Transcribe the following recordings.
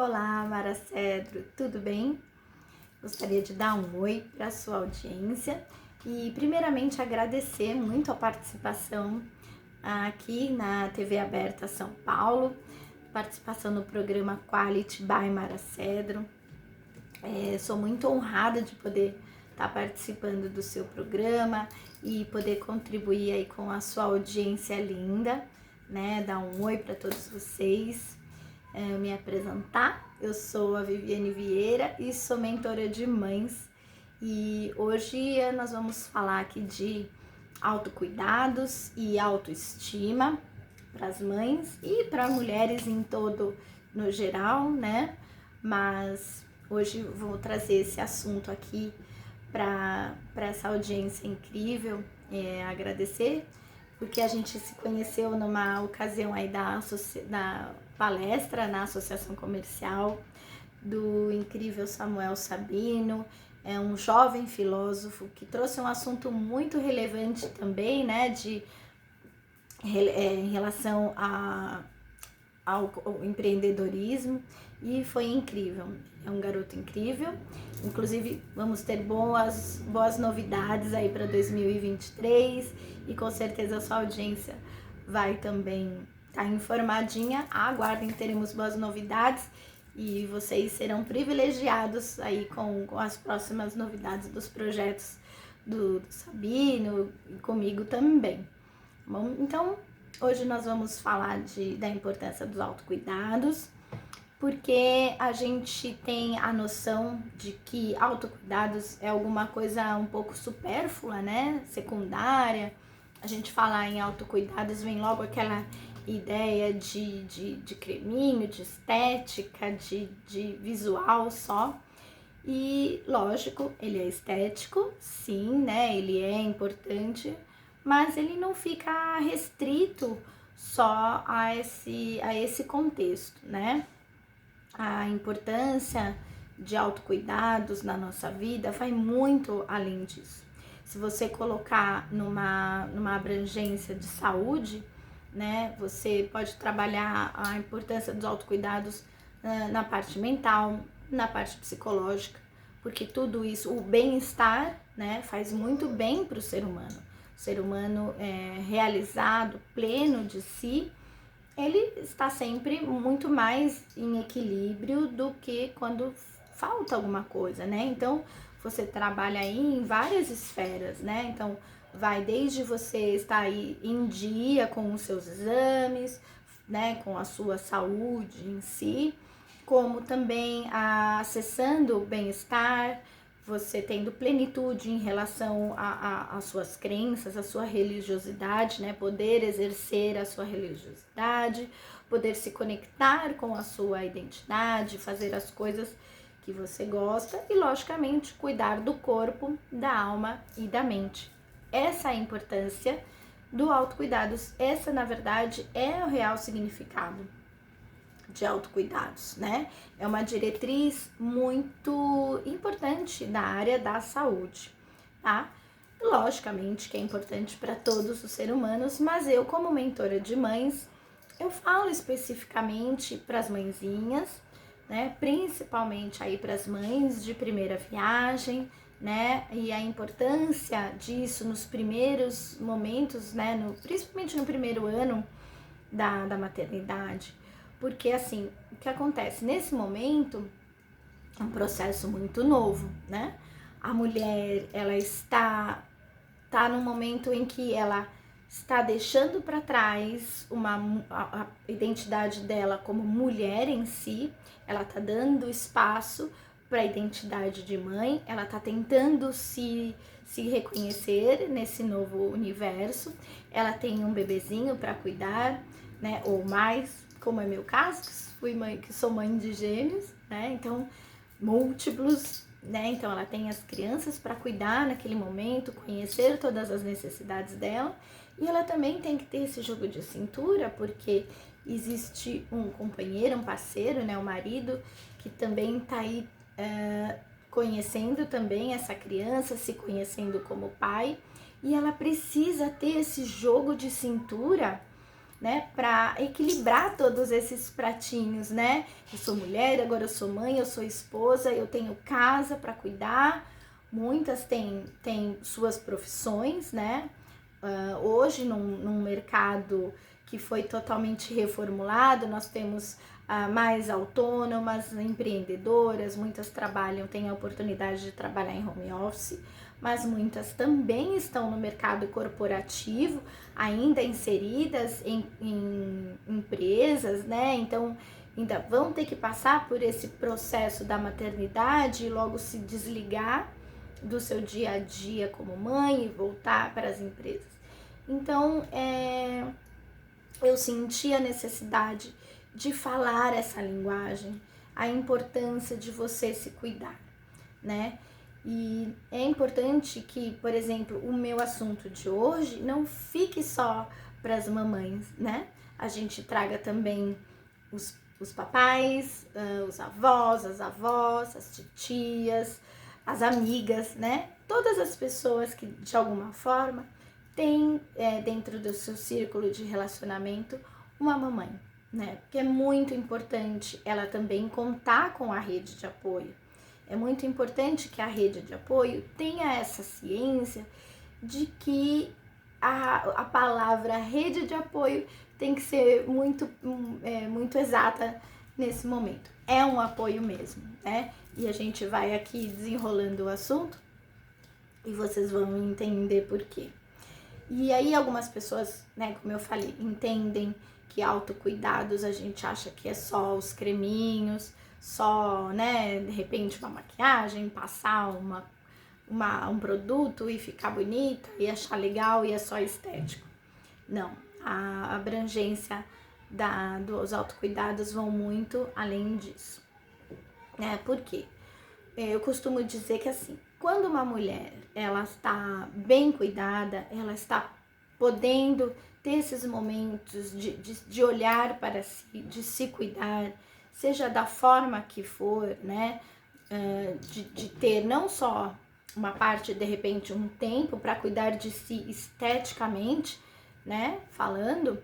Olá, Mara Cedro, tudo bem? Gostaria de dar um oi para a sua audiência e, primeiramente, agradecer muito a participação aqui na TV Aberta São Paulo, participação no programa Quality by Mara Cedro. Sou muito honrada de poder estar participando do seu programa e poder contribuir aí com a sua audiência linda, né? Dar um oi para todos vocês. Me apresentar, eu sou a Viviane Vieira e sou mentora de mães e hoje nós vamos falar aqui de autocuidados e autoestima para as mães e para mulheres em todo no geral, né? Mas hoje vou trazer esse assunto aqui para essa audiência incrível, agradecer porque a gente se conheceu numa ocasião aí da palestra na Associação Comercial do incrível Samuel Sabino, é um jovem filósofo que trouxe um assunto muito relevante também, né, em relação ao empreendedorismo, e foi incrível. É um garoto incrível. Inclusive, vamos ter boas novidades aí para 2023 e com certeza a sua audiência vai também estar informadinha. Aguardem, teremos boas novidades e vocês serão privilegiados aí com as próximas novidades dos projetos do Sabino e comigo também. Bom, então, hoje nós vamos falar da importância dos autocuidados, porque a gente tem a noção de que autocuidados é alguma coisa um pouco supérflua, né? Secundária. A gente fala em autocuidados, vem logo aquela ideia de creminho, de estética, de visual só. E, lógico, ele é estético, sim, né? Ele é importante, mas ele não fica restrito só a esse contexto, né? A importância de autocuidados na nossa vida vai muito além disso. Se você colocar numa abrangência de saúde, né, você pode trabalhar a importância dos autocuidados na parte mental, na parte psicológica, porque tudo isso, o bem-estar, né, faz muito bem para o ser humano. O ser humano realizado, pleno de si, ele está sempre muito mais em equilíbrio do que quando falta alguma coisa, né? Então, você trabalha aí em várias esferas, né? Então, vai desde você estar aí em dia com os seus exames, né? Com a sua saúde em si, como também acessando o bem-estar, você tendo plenitude em relação às suas crenças, à sua religiosidade, né? Poder exercer a sua religiosidade, poder se conectar com a sua identidade, fazer as coisas que você gosta e, logicamente, cuidar do corpo, da alma e da mente. Essa é a importância do autocuidados. Essa, na verdade, é o real significado de autocuidados, né? É uma diretriz muito importante da área da saúde, tá? Logicamente que é importante para todos os seres humanos, mas eu, como mentora de mães, eu falo especificamente para as mãezinhas, né? Principalmente aí para as mães de primeira viagem, né? E a importância disso nos primeiros momentos, né? Principalmente no primeiro ano da maternidade. Porque assim, o que acontece? Nesse momento, é um processo muito novo, né? A mulher, ela está num momento em que ela está deixando para trás a identidade dela como mulher em si, ela está dando espaço para a identidade de mãe, ela está tentando se reconhecer nesse novo universo, ela tem um bebezinho para cuidar, né? Ou mais, como é meu caso, que sou mãe de gêmeos, né? Então, múltiplos, né? Então, ela tem as crianças para cuidar naquele momento, conhecer todas as necessidades dela, e ela também tem que ter esse jogo de cintura, porque existe um companheiro, um parceiro, né? O marido, que também tá aí conhecendo também essa criança, se conhecendo como pai, e ela precisa ter esse jogo de cintura né, para equilibrar todos esses pratinhos, né? Eu sou mulher, agora eu sou mãe, eu sou esposa, eu tenho casa para cuidar. Muitas têm suas profissões, né? Hoje, num mercado que foi totalmente reformulado, nós temos mais autônomas, empreendedoras, muitas trabalham, têm a oportunidade de trabalhar em home office, mas muitas também estão no mercado corporativo, ainda inseridas em empresas, né? Então, ainda vão ter que passar por esse processo da maternidade e logo se desligar do seu dia a dia como mãe e voltar para as empresas. Então, eu senti a necessidade de falar essa linguagem, a importância de você se cuidar, né? E é importante que, por exemplo, o meu assunto de hoje não fique só para as mamães, né? A gente traga também os papais, os avós, as avós, as titias, as amigas, né? Todas as pessoas que, de alguma forma, têm dentro do seu círculo de relacionamento uma mamãe, né? Porque é muito importante ela também contar com a rede de apoio. É muito importante que a rede de apoio tenha essa ciência de que a palavra rede de apoio tem que ser muito exata nesse momento. É um apoio mesmo, né? E a gente vai aqui desenrolando o assunto e vocês vão entender por quê. E aí algumas pessoas, né, como eu falei, entendem que autocuidados a gente acha que é só os creminhos, só, né, de repente uma maquiagem, passar um produto e ficar bonita e achar legal e é só estético. Não, a abrangência dos autocuidados vão muito além disso. Por quê? Eu costumo dizer que assim, quando uma mulher ela está bem cuidada, ela está podendo ter esses momentos de olhar para si, de se cuidar, seja da forma que for, né? De ter não só uma parte, de repente, um tempo para cuidar de si esteticamente, né? Falando,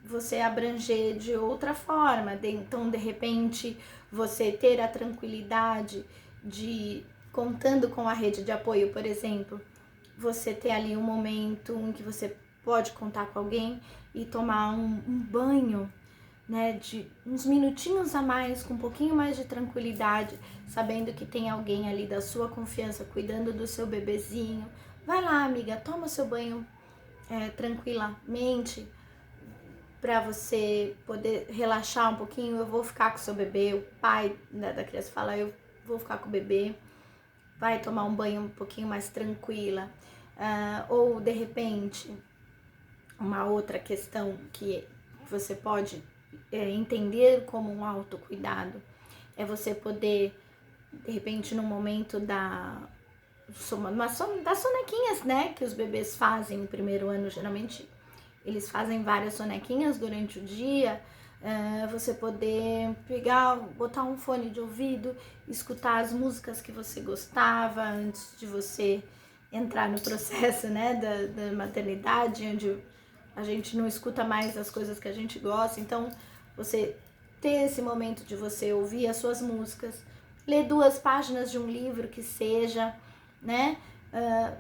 você abranger de outra forma. Então, de repente, você ter a tranquilidade de, contando com a rede de apoio, por exemplo, você ter ali um momento em que você pode contar com alguém e tomar um banho, né, de uns minutinhos a mais, com um pouquinho mais de tranquilidade, sabendo que tem alguém ali da sua confiança cuidando do seu bebezinho. Vai lá, amiga, toma seu banho tranquilamente, para você poder relaxar um pouquinho. Eu vou ficar com o seu bebê, o pai da criança fala, eu vou ficar com o bebê, vai tomar um banho um pouquinho mais tranquila. Ou de repente, uma outra questão que você pode entender como um autocuidado é você poder, de repente, no momento das sonequinhas, né, que os bebês fazem no primeiro ano, geralmente eles fazem várias sonequinhas durante o dia, você poder pegar, botar um fone de ouvido, escutar as músicas que você gostava antes de você entrar no processo, né, da maternidade, onde a gente não escuta mais as coisas que a gente gosta. Então, você ter esse momento de você ouvir as suas músicas, ler 2 páginas de um livro que seja, né,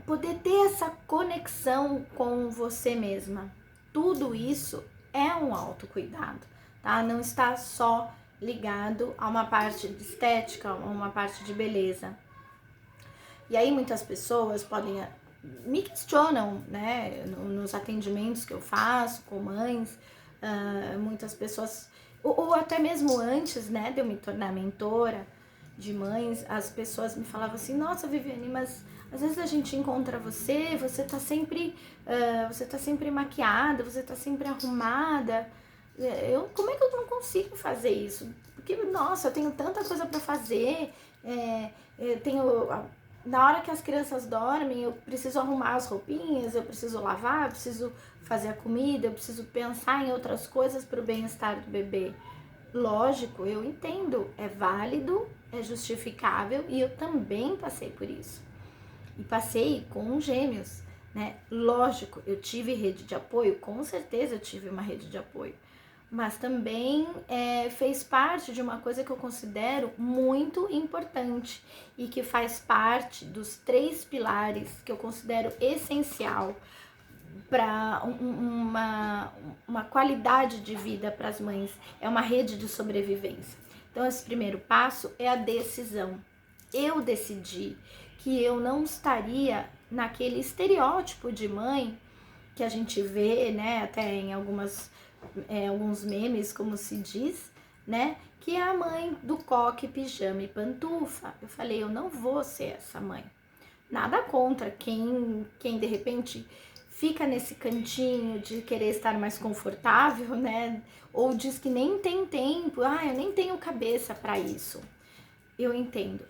poder ter essa conexão com você mesma. Tudo isso é um autocuidado, tá? Não está só ligado a uma parte de estética, a uma parte de beleza. E aí muitas pessoas me questionam, né, nos atendimentos que eu faço com mães, muitas pessoas, ou até mesmo antes, né, de eu me tornar mentora de mães, as pessoas me falavam assim, nossa, Viviane, mas às vezes a gente encontra você tá sempre maquiada, você tá sempre arrumada. Como é que eu não consigo fazer isso? Porque, nossa, eu tenho tanta coisa para fazer, na hora que as crianças dormem, eu preciso arrumar as roupinhas, eu preciso lavar, eu preciso fazer a comida, eu preciso pensar em outras coisas para o bem-estar do bebê. Lógico, eu entendo, é válido, é justificável e eu também passei por isso. E passei com gêmeos, né? Lógico, eu tive rede de apoio, com certeza eu tive uma rede de apoio, mas também fez parte de uma coisa que eu considero muito importante e que faz parte dos 3 pilares que eu considero essencial para uma qualidade de vida para as mães, é uma rede de sobrevivência. Então, esse primeiro passo é a decisão. Eu decidi que eu não estaria naquele estereótipo de mãe que a gente vê, né, até em alguns memes, como se diz, né, que é a mãe do coque, pijama e pantufa. Eu falei, eu não vou ser essa mãe. Nada contra quem de repente fica nesse cantinho de querer estar mais confortável, né? Ou diz que nem tem tempo, eu nem tenho cabeça para isso. Eu entendo,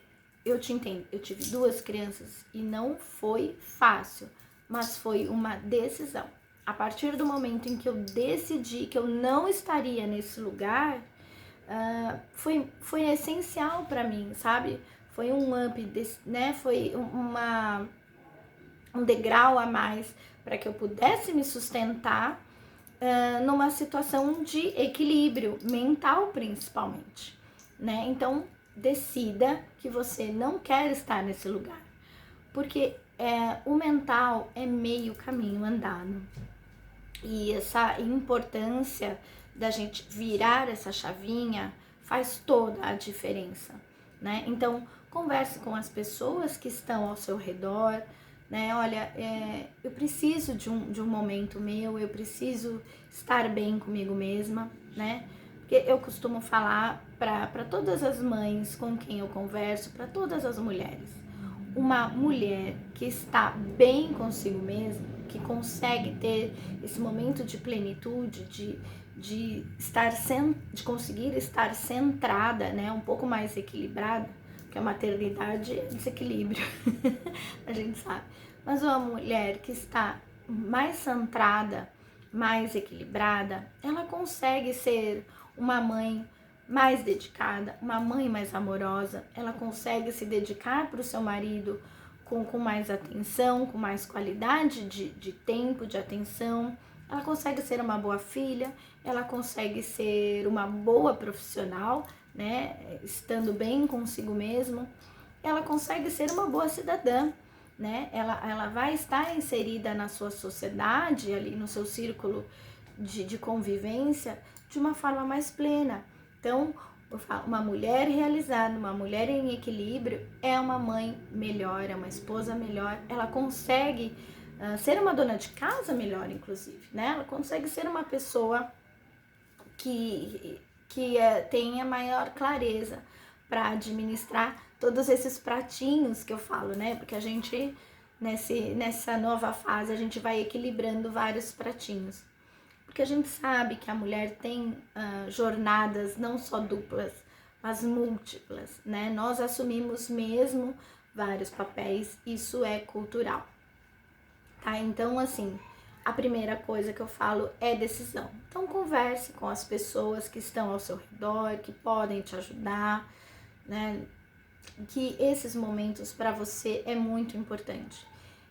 eu te entendo. Eu tive 2 crianças e não foi fácil, mas foi uma decisão. A partir do momento em que eu decidi que eu não estaria nesse lugar, foi essencial para mim, sabe? Foi um up, né? Foi um degrau a mais para que eu pudesse me sustentar numa situação de equilíbrio mental, principalmente, né? Então, decida que você não quer estar nesse lugar, porque o mental é meio caminho andado. E essa importância da gente virar essa chavinha faz toda a diferença, né? Então, converse com as pessoas que estão ao seu redor, né? Olha, eu preciso de um momento meu, eu preciso estar bem comigo mesma, né? Porque eu costumo falar para todas as mães com quem eu converso, para todas as mulheres, uma mulher que está bem consigo mesma, que consegue ter esse momento de plenitude, de conseguir estar centrada, né, um pouco mais equilibrada, porque a maternidade é desequilíbrio, a gente sabe. Mas uma mulher que está mais centrada, mais equilibrada, ela consegue ser uma mãe mais dedicada, uma mãe mais amorosa, ela consegue se dedicar para o seu marido com mais atenção, com mais qualidade de tempo, de atenção, ela consegue ser uma boa filha, ela consegue ser uma boa profissional, né, estando bem consigo mesma, ela consegue ser uma boa cidadã, né, ela vai estar inserida na sua sociedade, ali no seu círculo de convivência, de uma forma mais plena. Então, uma mulher realizada, uma mulher em equilíbrio é uma mãe melhor, é uma esposa melhor, ela consegue ser uma dona de casa melhor, inclusive, né? Ela consegue ser uma pessoa que tenha maior clareza para administrar todos esses pratinhos que eu falo, né? Porque a gente, nessa nova fase, a gente vai equilibrando vários pratinhos. Porque a gente sabe que a mulher tem jornadas não só duplas, mas múltiplas, né? Nós assumimos mesmo vários papéis, isso é cultural, tá? Então, assim, a primeira coisa que eu falo é decisão. Então, converse com as pessoas que estão ao seu redor, que podem te ajudar, né? Que esses momentos para você é muito importante.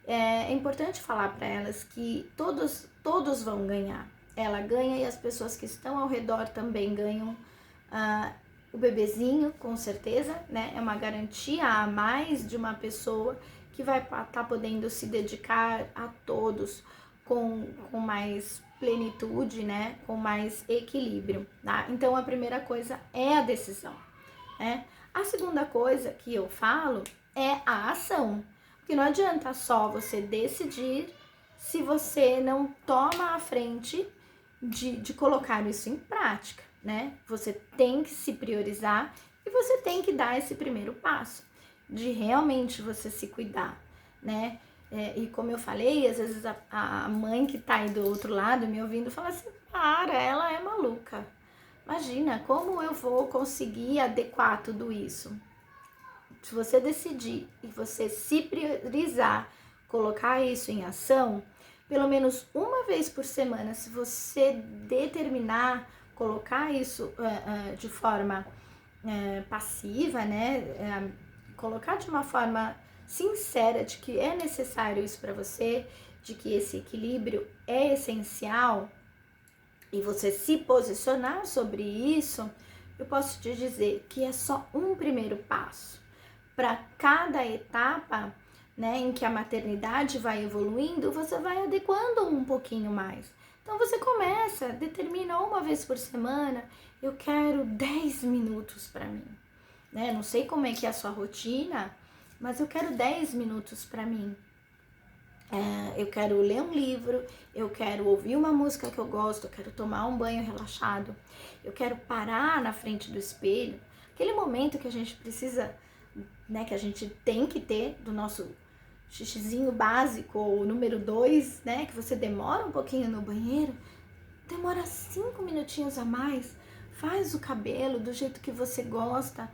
É importante falar para elas que todos vão ganhar. Ela ganha e as pessoas que estão ao redor também ganham. O bebezinho, com certeza, né? É uma garantia a mais de uma pessoa que vai estar podendo se dedicar a todos com mais plenitude, né? Com mais equilíbrio, tá? Então, a primeira coisa é a decisão, né? A segunda coisa que eu falo é a ação. Porque não adianta só você decidir se você não toma a frente de colocar isso em prática, né? Você tem que se priorizar e você tem que dar esse primeiro passo de realmente você se cuidar, né? E como eu falei, às vezes a mãe que tá aí do outro lado me ouvindo fala assim, para, ela é maluca. Imagina, como eu vou conseguir adequar tudo isso? Se você decidir e você se priorizar, colocar isso em ação, pelo menos uma vez por semana, se você determinar colocar isso de forma passiva, né? Colocar de uma forma sincera de que é necessário isso para você, de que esse equilíbrio é essencial e você se posicionar sobre isso, eu posso te dizer que é só um primeiro passo. Para cada etapa, né, em que a maternidade vai evoluindo, você vai adequando um pouquinho mais. Então você começa, determina uma vez por semana, eu quero 10 minutos para mim. Né? Não sei como é que é a sua rotina, mas eu quero 10 minutos para mim. Eu quero ler um livro, eu quero ouvir uma música que eu gosto, eu quero tomar um banho relaxado, eu quero parar na frente do espelho, aquele momento que a gente precisa, né, que a gente tem que ter do nosso xixizinho básico, ou número 2, né, que você demora um pouquinho no banheiro, demora 5 minutinhos a mais, faz o cabelo do jeito que você gosta,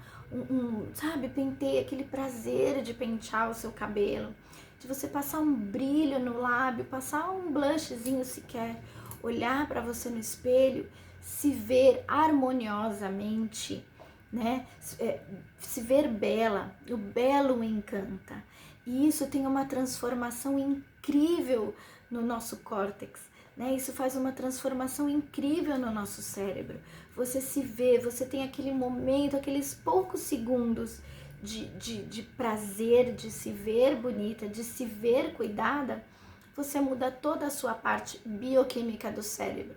sabe, penteia, aquele prazer de pentear o seu cabelo, de você passar um brilho no lábio, passar um blushzinho sequer, olhar para você no espelho, se ver harmoniosamente, né? Se ver bela, o belo encanta. E isso tem uma transformação incrível no nosso córtex, né? Isso faz uma transformação incrível no nosso cérebro. Você se vê, você tem aquele momento, aqueles poucos segundos de prazer, de se ver bonita, de se ver cuidada, você muda toda a sua parte bioquímica do cérebro.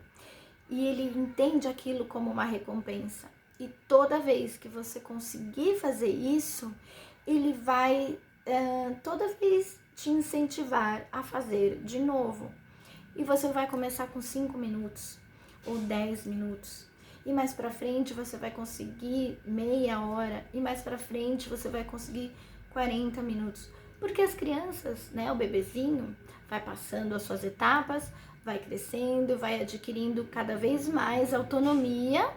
E ele entende aquilo como uma recompensa. E toda vez que você conseguir fazer isso, ele vai toda vez te incentivar a fazer de novo. E você vai começar com 5 minutos ou 10 minutos. E mais pra frente você vai conseguir meia hora. E mais pra frente você vai conseguir 40 minutos. Porque as crianças, né, o bebezinho, vai passando as suas etapas, vai crescendo, vai adquirindo cada vez mais autonomia.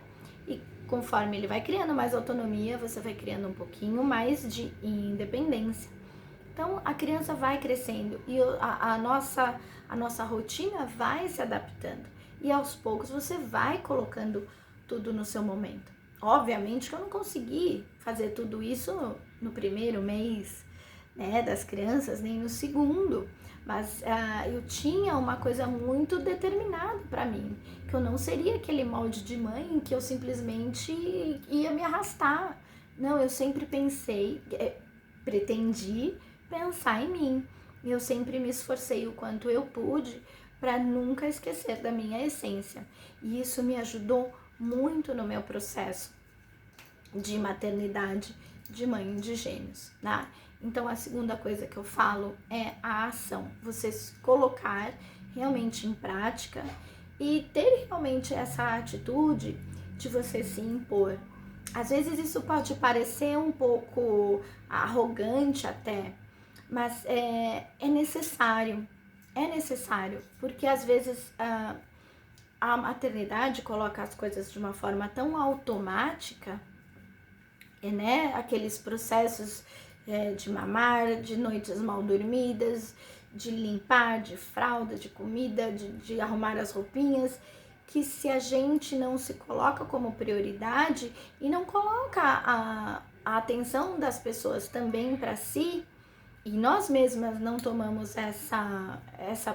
E conforme ele vai criando mais autonomia, você vai criando um pouquinho mais de independência. Então, a criança vai crescendo e a nossa rotina vai se adaptando. E aos poucos você vai colocando tudo no seu momento. Obviamente que eu não consegui fazer tudo isso no primeiro mês, né, das crianças, nem no segundo. Mas eu tinha uma coisa muito determinada para mim, que eu não seria aquele molde de mãe que eu simplesmente ia me arrastar. Não, eu sempre pretendi pensar em mim. Eu sempre me esforcei o quanto eu pude para nunca esquecer da minha essência. E isso me ajudou muito no meu processo de maternidade de mãe de gêmeos, né? Então, a segunda coisa que eu falo é a ação. Você se colocar realmente em prática e ter realmente essa atitude de você se impor. Às vezes isso pode parecer um pouco arrogante até, mas é necessário. É necessário, porque às vezes a maternidade coloca as coisas de uma forma tão automática, né? Aqueles processos de mamar, de noites mal dormidas, de limpar, de fralda, de comida, de arrumar as roupinhas, que se a gente não se coloca como prioridade e não coloca a atenção das pessoas também para si, e nós mesmas não tomamos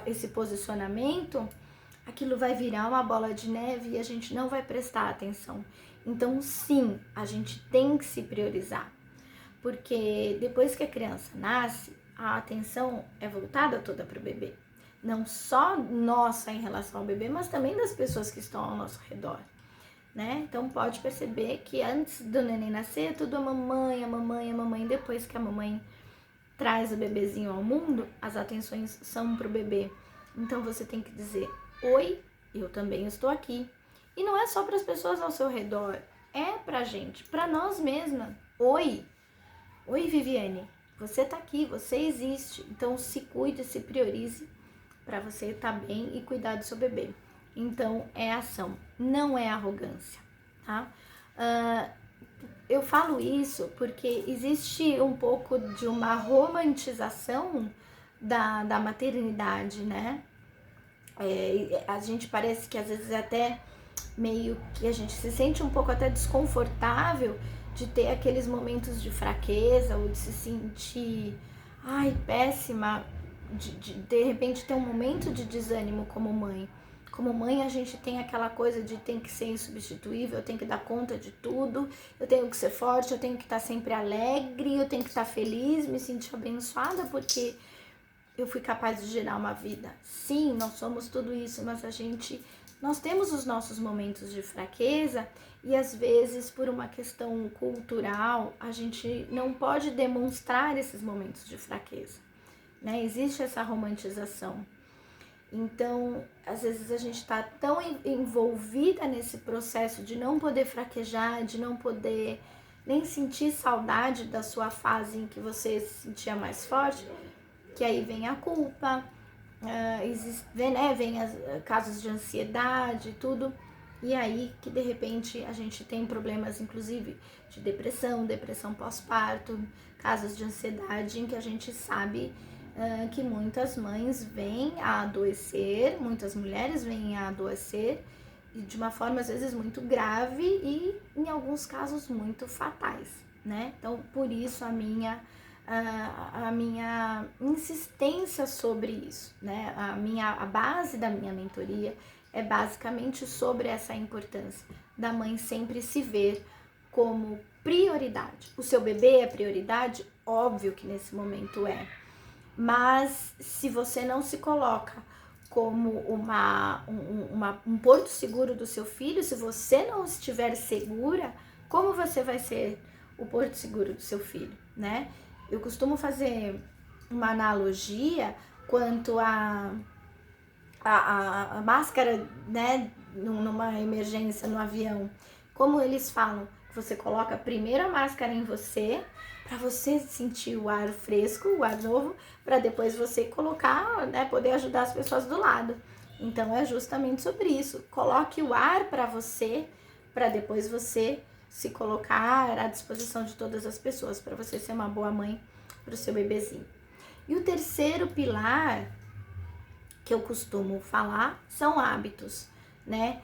esse posicionamento, aquilo vai virar uma bola de neve e a gente não vai prestar atenção. Então, sim, a gente tem que se priorizar, porque depois que a criança nasce, a atenção é voltada toda para o bebê. Não só nossa em relação ao bebê, mas também das pessoas que estão ao nosso redor, né? Então, pode perceber que antes do neném nascer, tudo a mamãe, a mamãe, a mamãe. Depois que a mamãe traz o bebezinho ao mundo, as atenções são pro bebê. Então, você tem que dizer, oi, eu também estou aqui. E não é só para as pessoas ao seu redor, é pra gente, pra nós mesmas. Oi, Viviane, você tá aqui, você existe. Então, se cuide, se priorize para você estar bem e cuidar do seu bebê. Então, é ação, não é arrogância, tá? Eu falo isso porque existe um pouco de uma romantização da maternidade, né? A gente parece que às vezes até meio que a gente se sente um pouco até desconfortável de ter aqueles momentos de fraqueza ou de se sentir péssima de repente ter um momento de desânimo como mãe. Como mãe, a gente tem aquela coisa de tem que ser insubstituível, eu tenho que dar conta de tudo, eu tenho que ser forte, eu tenho que estar sempre alegre, eu tenho que estar feliz, me sentir abençoada porque eu fui capaz de gerar uma vida. Sim, nós somos tudo isso, mas nós temos os nossos momentos de fraqueza e às vezes por uma questão cultural, a gente não pode demonstrar esses momentos de fraqueza, né? Existe essa romantização. Então, às vezes a gente está tão envolvida nesse processo de não poder fraquejar, de não poder nem sentir saudade da sua fase em que você se sentia mais forte, que aí vem a culpa, vem casos de ansiedade e tudo, e aí que de repente a gente tem problemas inclusive de depressão pós-parto, casos de ansiedade em que a gente sabe que muitas mães vêm a adoecer, muitas mulheres vêm a adoecer e de uma forma às vezes muito grave e em alguns casos muito fatais, né? Então por isso a minha insistência sobre isso, né? A base da minha mentoria é basicamente sobre essa importância da mãe sempre se ver como prioridade. O seu bebê é prioridade? Óbvio que nesse momento é. Mas se você não se coloca como um porto seguro do seu filho, se você não estiver segura, como você vai ser o porto seguro do seu filho, né? Eu costumo fazer uma analogia quanto a máscara, né, numa emergência no avião. Como eles falam, você coloca primeiro a máscara em você, para você sentir o ar fresco, o ar novo, para depois você colocar, né, poder ajudar as pessoas do lado. Então é justamente sobre isso. Coloque o ar para você, para depois você se colocar à disposição de todas as pessoas, para você ser uma boa mãe para o seu bebezinho. E o terceiro pilar que eu costumo falar são hábitos, né?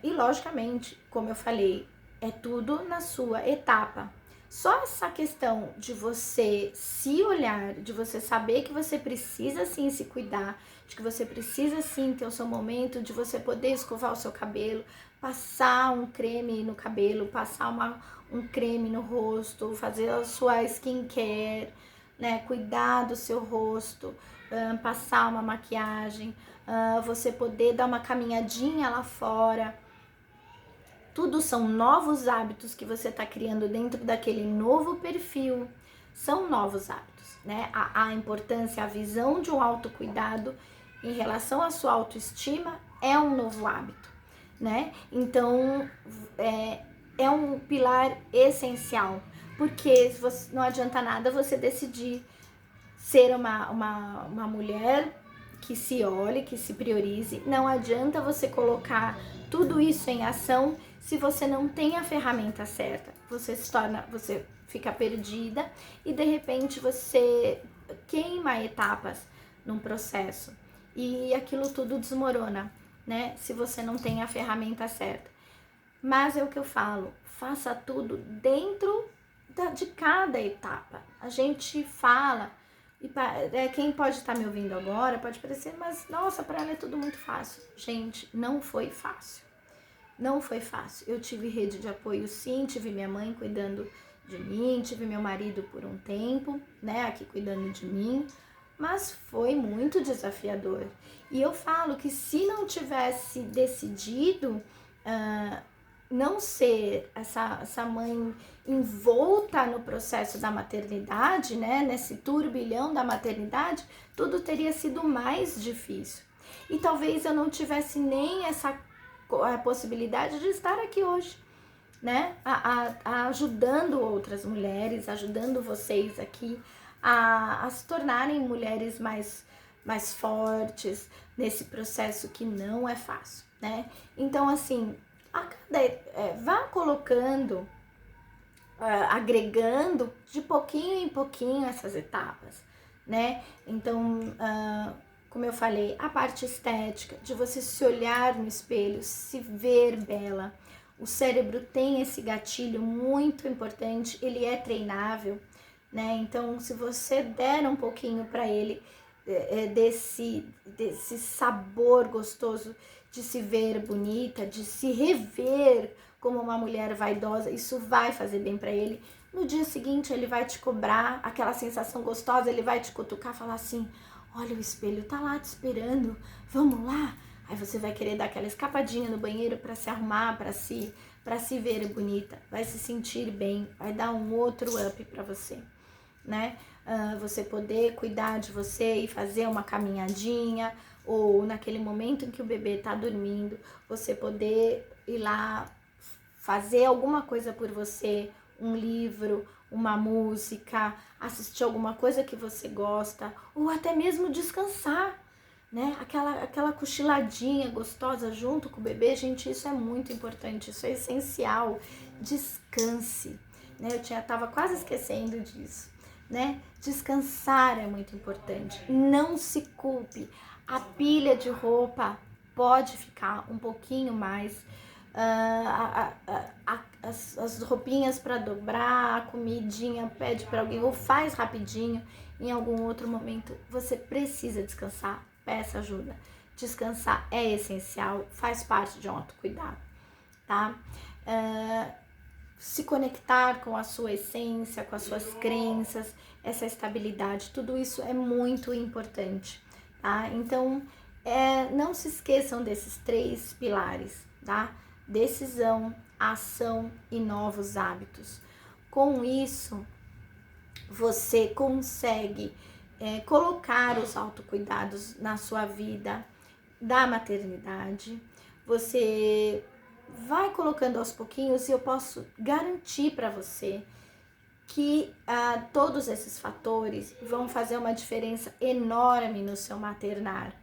E logicamente, como eu falei, é tudo na sua etapa. Só essa questão de você se olhar, de você saber que você precisa sim se cuidar, de que você precisa sim ter o seu momento, de você poder escovar o seu cabelo, passar um creme no cabelo, passar um creme no rosto, fazer a sua skincare, né? Cuidar do seu rosto, passar uma maquiagem, você poder dar uma caminhadinha lá fora. Tudo são novos hábitos que você está criando dentro daquele novo perfil. São novos hábitos, né? A importância, a visão de um autocuidado em relação à sua autoestima é um novo hábito, né? Então, é um pilar essencial, porque não adianta nada você decidir ser uma mulher que se olhe, que se priorize. Não adianta você colocar tudo isso em ação se você não tem a ferramenta certa. Você fica perdida e de repente você queima etapas num processo e aquilo tudo desmorona, né? Se você não tem a ferramenta certa. Mas é o que eu falo, faça tudo dentro de cada etapa. A gente fala, e quem pode estar me ouvindo agora pode parecer, mas nossa, para ela é tudo muito fácil. Gente, não foi fácil. Não foi fácil. Eu tive rede de apoio sim, tive minha mãe cuidando de mim, tive meu marido por um tempo, né, aqui cuidando de mim, mas foi muito desafiador. E eu falo que se não tivesse decidido não ser essa mãe envolta no processo da maternidade, né, nesse turbilhão da maternidade, tudo teria sido mais difícil. E talvez eu não tivesse nem essa possibilidade de estar aqui hoje, né, ajudando outras mulheres, ajudando vocês aqui a se tornarem mulheres mais fortes nesse processo que não é fácil, né? Então, assim, vá colocando, agregando de pouquinho em pouquinho essas etapas, né? Então, como eu falei, a parte estética, de você se olhar no espelho, se ver bela. O cérebro tem esse gatilho muito importante, ele é treinável, né? Então, se você der um pouquinho para ele, desse sabor gostoso de se ver bonita, de se rever como uma mulher vaidosa. Isso vai fazer bem para ele. No dia seguinte ele vai te cobrar aquela sensação gostosa, ele vai te cutucar, falar assim: olha, o espelho tá lá te esperando, vamos lá? Aí você vai querer dar aquela escapadinha no banheiro para se arrumar, para se ver bonita, vai se sentir bem, vai dar um outro up para você, né? Você poder cuidar de você e fazer uma caminhadinha, ou naquele momento em que o bebê tá dormindo, você poder ir lá fazer alguma coisa por você, um livro, uma música, assistir alguma coisa que você gosta, ou até mesmo descansar, né? Aquela cochiladinha gostosa junto com o bebê, gente, isso é muito importante, isso é essencial. Descanse, né? Tava quase esquecendo disso, né? Descansar é muito importante. Não se culpe. A pilha de roupa pode ficar um pouquinho mais, as roupinhas para dobrar, a comidinha pede para alguém ou faz rapidinho. Em algum outro momento você precisa descansar, peça ajuda. Descansar é essencial, faz parte de um autocuidado, tá? Se conectar com a sua essência, com as suas crenças, essa estabilidade, tudo isso é muito importante, tá? Então, não se esqueçam desses 3 pilares, tá? Decisão, ação e novos hábitos. Com isso, você consegue colocar os autocuidados na sua vida da maternidade. Você vai colocando aos pouquinhos e eu posso garantir para você que todos esses fatores vão fazer uma diferença enorme no seu maternar,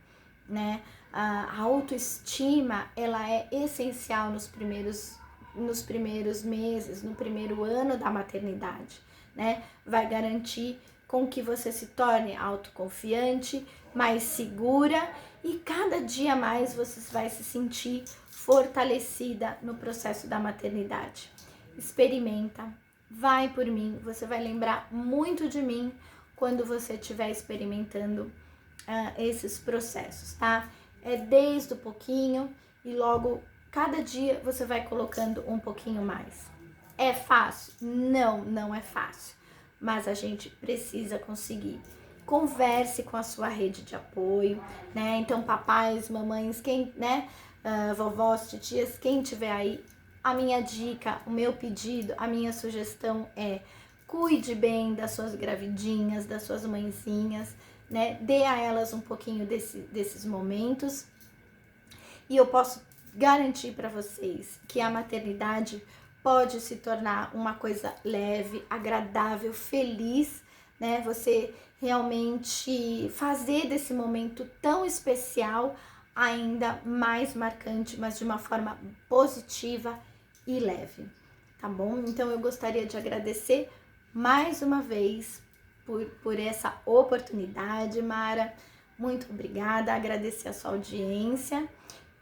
né? A autoestima, ela é essencial nos primeiros meses, no primeiro ano da maternidade, né? Vai garantir com que você se torne autoconfiante, mais segura, e cada dia mais você vai se sentir fortalecida no processo da maternidade. Experimenta, vai por mim, você vai lembrar muito de mim quando você estiver experimentando esses processos, tá? É desde o pouquinho e logo cada dia você vai colocando um pouquinho mais. É fácil? Não, não é fácil, mas a gente precisa conseguir. Converse com a sua rede de apoio, né? Então, papais, mamães, quem, né? Vovós, titias, quem tiver aí, a minha dica, o meu pedido, a minha sugestão é: cuide bem das suas gravidinhas, das suas mãezinhas, né? Dê a elas um pouquinho desses momentos. E eu posso garantir para vocês que a maternidade pode se tornar uma coisa leve, agradável, feliz, né? Você realmente fazer desse momento tão especial ainda mais marcante, mas de uma forma positiva e leve, tá bom? Então eu gostaria de agradecer mais uma vez por essa oportunidade, Mara. Muito obrigada, agradecer a sua audiência.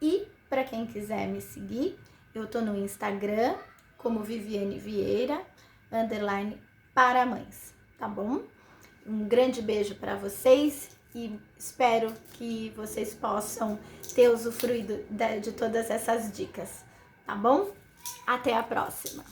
E para quem quiser me seguir, eu tô no Instagram como Viviane Vieira _para mães, tá bom? Um grande beijo para vocês e espero que vocês possam ter usufruído de todas essas dicas, tá bom? Até a próxima!